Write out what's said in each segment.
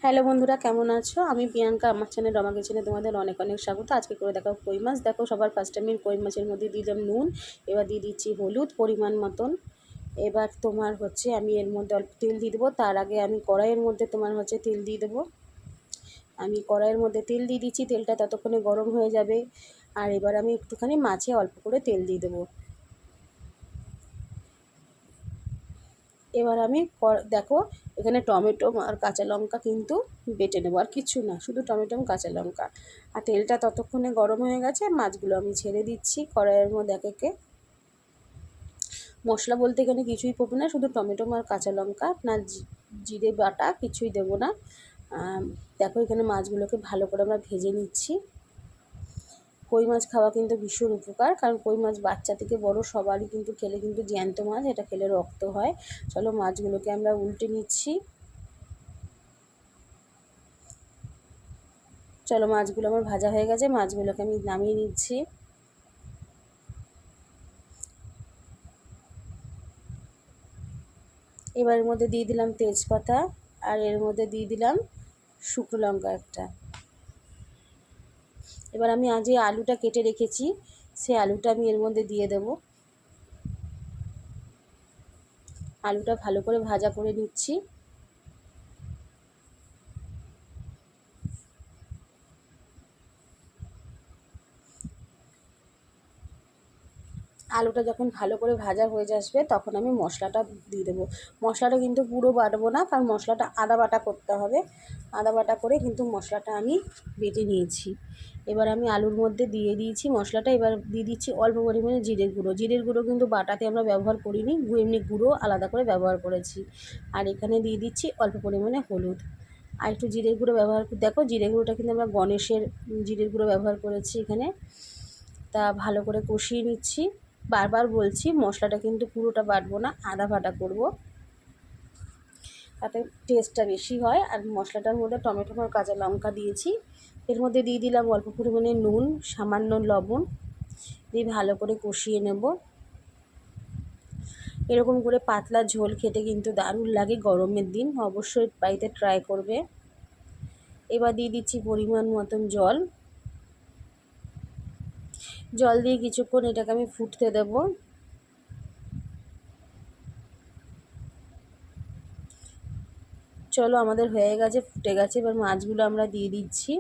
Hello বন্ধুরা, কেমন আছো? আমি প্রিয়াঙ্কা। আমার চ্যানেল রমা কিচেনে তোমাদের অনেক অনেক স্বাগত। আজকে করে দেখাবো কই মাছ। দেখো, সবার ফার্স্ট আমি কই মাছের মধ্যে দিয়ে দিলাম নুন। এবার দিয়ে দিচ্ছি হলুদ পরিমাণ মতন। এবার তোমার হচ্ছে আমি এর মধ্যে অল্প তেল দিয়ে দেবো। তার আগে আমি কড়াইয়ের মধ্যে তোমার হচ্ছে তেল দিয়ে দেবো। আমি কড়াইয়ের মধ্যে তেল দিয়ে দিচ্ছি, তেলটা ততক্ষণে গরম হয়ে যাবে। আর এবার আমি একটুখানি মাছে অল্প করে তেল দিয়ে দেবো। এবার আমি দেখো, এখানে টমেটো আর কাঁচা লঙ্কা কিন্তু বেটে নেবো, আর কিচ্ছু না, শুধু টমেটো এবং কাঁচা লঙ্কা। আর তেলটা ততক্ষণে গরম হয়ে গেছে। মাছগুলো আমি ছেড়ে দিচ্ছি কড়াইয়ের মধ্যে এক একে। মশলা বলতে এখানে কিছুই পড়বে না, শুধু টমেটো আর কাঁচা লঙ্কা, না জিরে বাটা কিছুই দেবো না। দেখো, এখানে মাছগুলোকে ভালো করে আমরা ভেজে নিচ্ছি। কই মাছ খাওয়া কিন্তু ভীষণ উপকার, কারণ কই মাছ বাচ্চা থেকে বড় সবারই কিন্তু খেলে কিন্তু জ্যান্ত মাছ, এটা খেলে রক্ত হয়। চলো, মাছগুলোকে আমরা উল্টে নিচ্ছি। চলো, মাছগুলো আমার ভাজা হয়ে গেছে, মাছগুলোকে আমি নামিয়ে নিচ্ছি। এবার এর মধ্যে দিয়ে দিলাম তেজপাতা, আর এর মধ্যে দিয়ে দিলাম শুকনো লঙ্কা একটা। এবার আমি আজ যে আলুটা কেটে রেখেছি, সেই আলুটা আমি এর মধ্যে দিয়ে দেব। আলুটা ভালো করে ভাজা করে নিচ্ছি। আলুটা যখন ভালো করে ভাজা হয়ে আসবে, তখন আমি মশলাটা দিয়ে দেবো। মশলাটা কিন্তু পুরো বাটবো না, কারণ মশলাটা আদা বাটা করতে হবে। আদা বাটা করে কিন্তু মশলাটা আমি বেটে নিয়েছি। এবার আমি আলুর মধ্যে দিয়ে দিয়েছি মশলাটা। এবার দিয়ে দিচ্ছি অল্প পরিমাণে জিরের গুঁড়ো। জিরের গুঁড়ো কিন্তু বাটাতে আমরা ব্যবহার করিনি, এমনি গুঁড়ো আলাদা করে ব্যবহার করেছি। আর এখানে দিয়ে দিচ্ছি অল্প পরিমাণে হলুদ। আর একটু জিরের গুঁড়ো ব্যবহার, দেখো জিরে গুঁড়োটা কিন্তু আমরা গণেশের জিরের গুঁড়ো ব্যবহার করেছি এখানে। তা ভালো করে কষিয়ে নিচ্ছি। বারবার বলছি, মশলাটা কিন্তু পুরোটা বাটবো না, আদা বাটা করব, তাতে টেস্টটা বেশি হয়। আর মশলাটার মধ্যে টমেটো আর কাঁচা লঙ্কা দিয়েছি। এর মধ্যে দিয়ে দিলাম অল্প পরিমাণে নুন, সামান্য লবণ দিয়ে ভালো করে কষিয়ে নেব। এরকম করে পাতলা ঝোল খেতে কিন্তু দারুণ লাগে গরমের দিন, অবশ্যই বাড়িতে ট্রাই করবে। এবার দিয়ে দিচ্ছি পরিমাণ মতন জল। জল দিয়ে কিছুক্ষণ এটাকে আমি ফুটতে দেবো। চলো, আমাদের হয়ে গেছে, ফুটে গেছে। এবার মাছগুলো আমরা দিয়ে দিচ্ছি।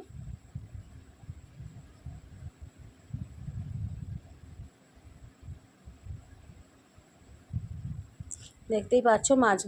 দেখতেই পাচ্ছ মাছ